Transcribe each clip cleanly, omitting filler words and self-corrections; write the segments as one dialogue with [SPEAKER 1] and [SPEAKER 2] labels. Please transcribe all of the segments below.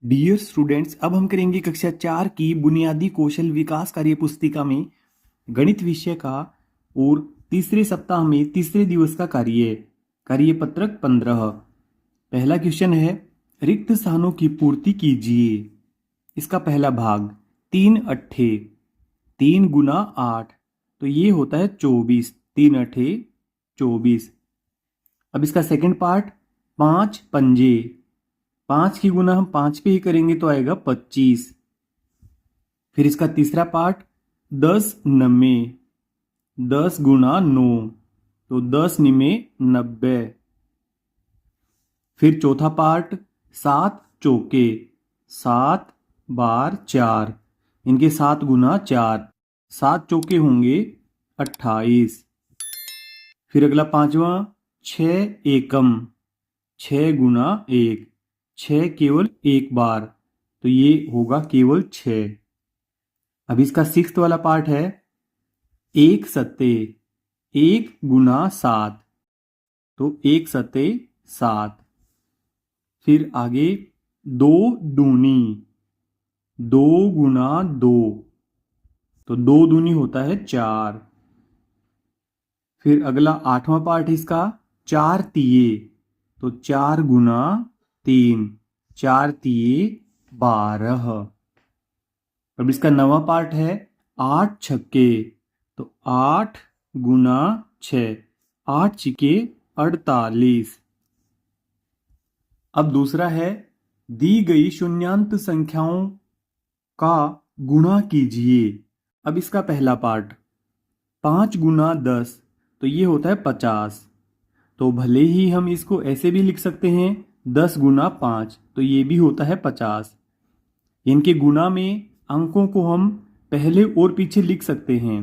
[SPEAKER 1] Dear students, अब हम करेंगे कक्षा 4 की बुनियादी कौशल विकास कार्य पुस्तिका में गणित विषय का और तीसरे सप्ताह में तीसरे दिवस का कार्य पत्रक 15। पहला क्वेश्चन है, रिक्त स्थानों की पूर्ति कीजिए। इसका पहला भाग 3 अट्ठे 3 गुना 8, तो ये होता है 24। 3 अट्ठे 24। अब इसका सेकंड पार्ट 5 पंजे 5 की गुना हम 5 पे ही करेंगे तो आएगा 25। फिर इसका तीसरा पार्ट 10 नम्मे 10 गुना 9, तो 10 निमे 90। फिर चौथा पार्ट 7 चौके 7 बार 4, इनके 7 गुना 4, 7 चौके होंगे 28। फिर अगला पांचवा 6 एकम 6 गुना 1, 6 केवल एक बार, तो ये होगा केवल 6। अब इसका सिक्स्थ वाला पार्ट है 1 सत्ते 1 गुना 7, तो 1 सत्ते 7। फिर आगे 2 दूनी 2 गुना 2, तो 2 दूनी होता है 4। फिर अगला आठवां पार्ट इसका 4 तिये, तो 4 गुना 3, 4 तिये 12। अब इसका नवा पार्ट है 8 छक्के, तो 8 गुना 6, 8 छिके 48। अब दूसरा है, दी गई शून्यांत संख्याओं का गुणा कीजिए। अब इसका पहला पार्ट 5 गुना 10, तो ये होता है 50। तो भले ही हम इसको ऐसे भी लिख सकते हैं 10 गुना 5, तो ये भी होता है 50। इनके गुणा में अंकों को हम पहले और पीछे लिख सकते हैं।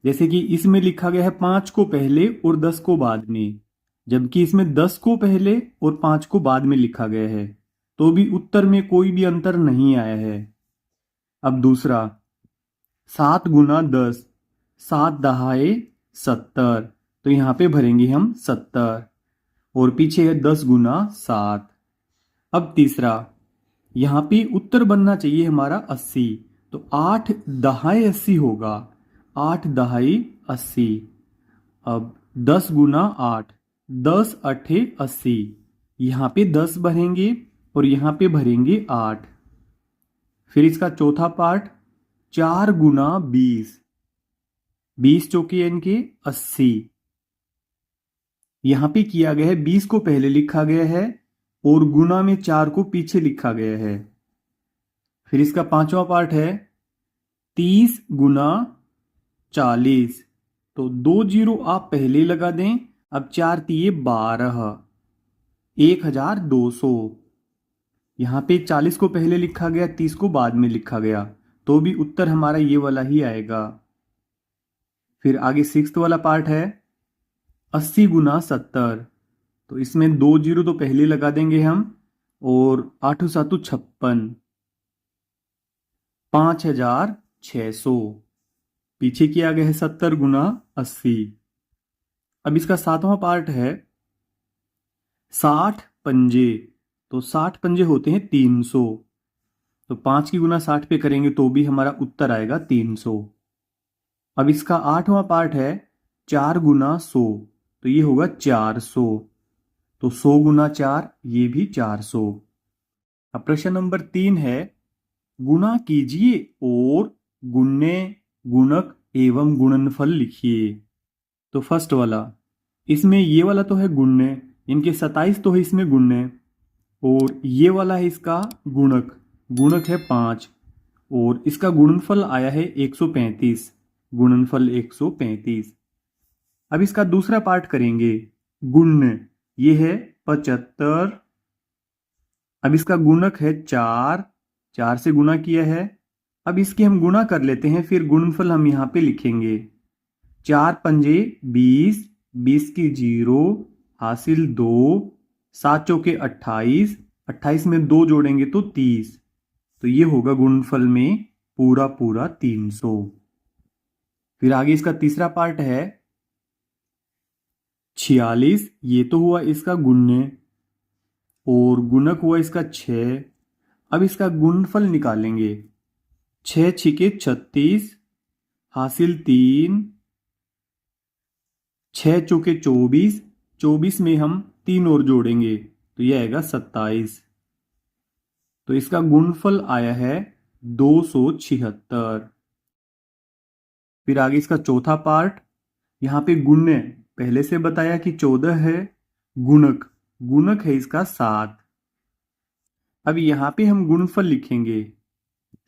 [SPEAKER 1] जैसे कि इसमें लिखा गया है 5 को पहले और 10 को बाद में, जबकि इसमें 10 को पहले और 5 को बाद में लिखा गया है, तो भी उत्तर में कोई भी अंतर नहीं आया है। अब दूसरा 7 गुना 10, 7 दहाए 70, तो यहां पे भरेंगे हम 70, और पीछे है 10 गुना 7। अब तीसरा, यहां पे उत्तर बनना चाहिए हमारा 80, तो 8 दहाई 80 होगा, 8 दहाई 80। अब 10 गुना 8, 10 अठे 80, यहां पे 10 भरेंगे और यहां पे भरेंगे 8। फिर इसका चौथा पार्ट 4 गुना 20, 20 चौके इनके 80। यहां पे किया गया है 20 को पहले लिखा गया है और गुना में 4 को पीछे लिखा गया है। फिर इसका पांचवा पार्ट है 30 गुना 40, तो 2 जीरो आप पहले लगा दें। अब 4 तिये 12, 1200। यहां पे 40 को पहले लिखा गया, 30 को बाद में लिखा गया, तो भी उत्तर हमारा ये वाला ही आएगा। फिर आगे सिक्स्थ वाला पार्ट है 80 गुना 70, तो इसमें 2 जीरो तो पहले लगा देंगे हम, और 8 7 56, 5600। पीछे किया गया है 70 गुना 80। अब इसका सातवां पार्ट है 60 पंजे, तो 60 पंजे होते हैं 300, तो 5 की गुना 60 पे करेंगे तो भी हमारा उत्तर आएगा 300। अब इसका आठवां पार्ट है 4 गुना 100, तो ये होगा 400, तो 100 गुना 4, ये भी 400। अब प्रश्न नंबर 3 है, गुणा कीजिए और गुणने गुणक एवं गुणनफल लिखिए। तो फर्स्ट वाला, इसमें ये वाला तो है गुणने, इनके 27 तो है इसमें गुणने, और ये वाला है इसका गुणक, गुणक है 5, और इसका गुणनफल आया है 135, गुणनफल 135। अब इसका दूसरा पार्ट करेंगे गुण्य, ये है 75। अब इसका गुणक है 4, 4 से गुणा किया है। अब इसकी हम गुणा कर लेते हैं, फिर गुणनफल हम यहां पे लिखेंगे। 4 पंजे 20, 20 की 0 हासिल 2, 7 चौके 28, 28 में 2 जोड़ेंगे तो 30, तो ये होगा गुणनफल में पूरा पूरा 300। फिर आगे इसका तीसरा पार्ट है 46, ये तो हुआ इसका गुण्य, और गुणक हुआ इसका 6। अब इसका गुणनफल निकालेंगे। 6 छिके 36, हासिल 3, 6 चौके 24, 24 में हम 3 और जोड़ेंगे तो यह आएगा 27। तो इसका गुणनफल आया है 276। फिर आगे इसका चौथा पार्ट, यहां पे गुण्य पहले से बताया कि 14 है, गुणक गुणक है इसका 7। अब यहां पे हम गुणनफल लिखेंगे।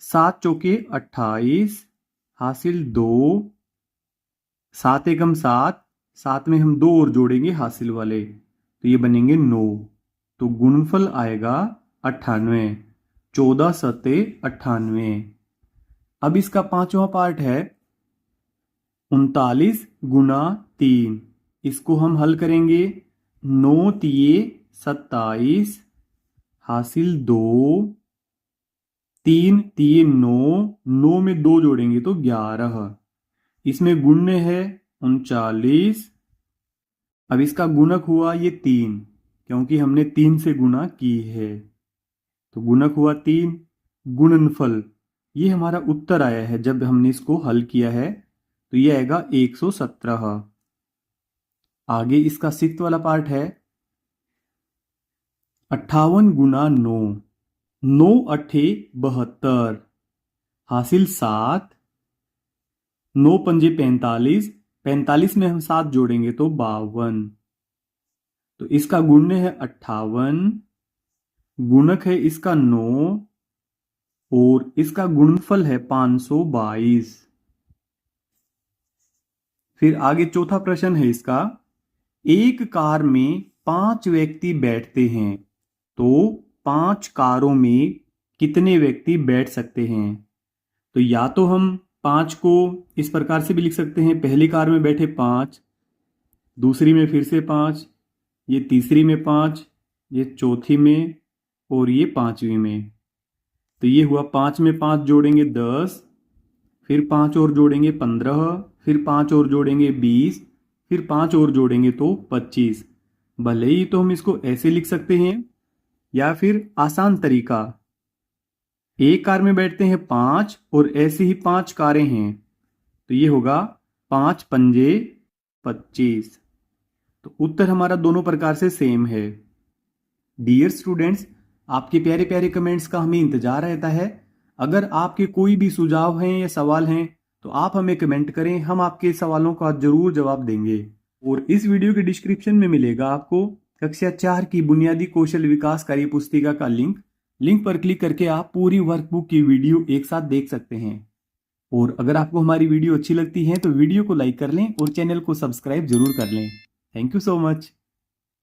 [SPEAKER 1] 7 चौके 28, हासिल 2, 7 एकम 7, 7 में हम 2 और जोड़ेंगे हासिल वाले तो ये बनेंगे 9। तो गुणनफल आएगा 98। 14 सते 98। अब इसका पांचवा पार्ट है 39 गुना 3। इसको हम हल करेंगे। 9 तिये 27, हासिल 2, 3 तिये 9, 9 में 2 जोड़ेंगे तो 11। इसमें गुण्य है 39। अब इसका गुणक हुआ ये 3, क्योंकि हमने 3 से गुणा की है तो गुणक हुआ 3। गुणनफल ये हमारा उत्तर आया है जब हमने इसको हल किया है तो ये आएगा 117। आगे इसका सिक्स्थ वाला पार्ट है 58 गुना 9, 9 अट्ठे 72, हासिल 7, 9 पंजे 45, 45 में हम 7 जोड़ेंगे तो 52। तो इसका गुण्य है 58, गुणक है इसका 9 और इसका गुणनफल है 522। फिर आगे चौथा प्रश्न है इसका, एक कार में 5 व्यक्ति बैठते हैं तो 5 कारों में कितने व्यक्ति बैठ सकते हैं। तो या तो हम 5 को इस प्रकार से भी लिख सकते हैं, पहली कार में बैठे 5, दूसरी में फिर से 5, ये तीसरी में 5, ये चौथी में और ये पांचवी में। तो ये हुआ 5 में 5 जोड़ेंगे 10, फिर 5 और जोड़ेंगे 15, फिर 5 और जोड़ेंगे 20, फिर 5 और जोड़ेंगे तो 25। भले ही तो हम इसको ऐसे लिख सकते हैं या फिर आसान तरीका, एक कार में बैठते हैं 5 और ऐसे ही 5 कारें हैं तो ये होगा 5 पंजे 25। तो उत्तर हमारा दोनों प्रकार से सेम है। डियर स्टूडेंट्स, आपके प्यारे प्यारे कमेंट्स का हमें इंतजार रहता है। अगर आपके कोई भी सुझाव हैं या सवाल हैं तो आप हमें कमेंट करें, हम आपके सवालों का जरूर जवाब देंगे। और इस वीडियो के डिस्क्रिप्शन में मिलेगा आपको कक्षा 4 की बुनियादी कौशल विकास कार्य पुस्तिका का लिंक पर क्लिक करके आप पूरी वर्कबुक की वीडियो एक साथ देख सकते हैं। और अगर आपको हमारी वीडियो अच्छी लगती है तो वीडियो को लाइक कर लें और चैनल को सब्सक्राइब जरूर कर लें। Thank you so much.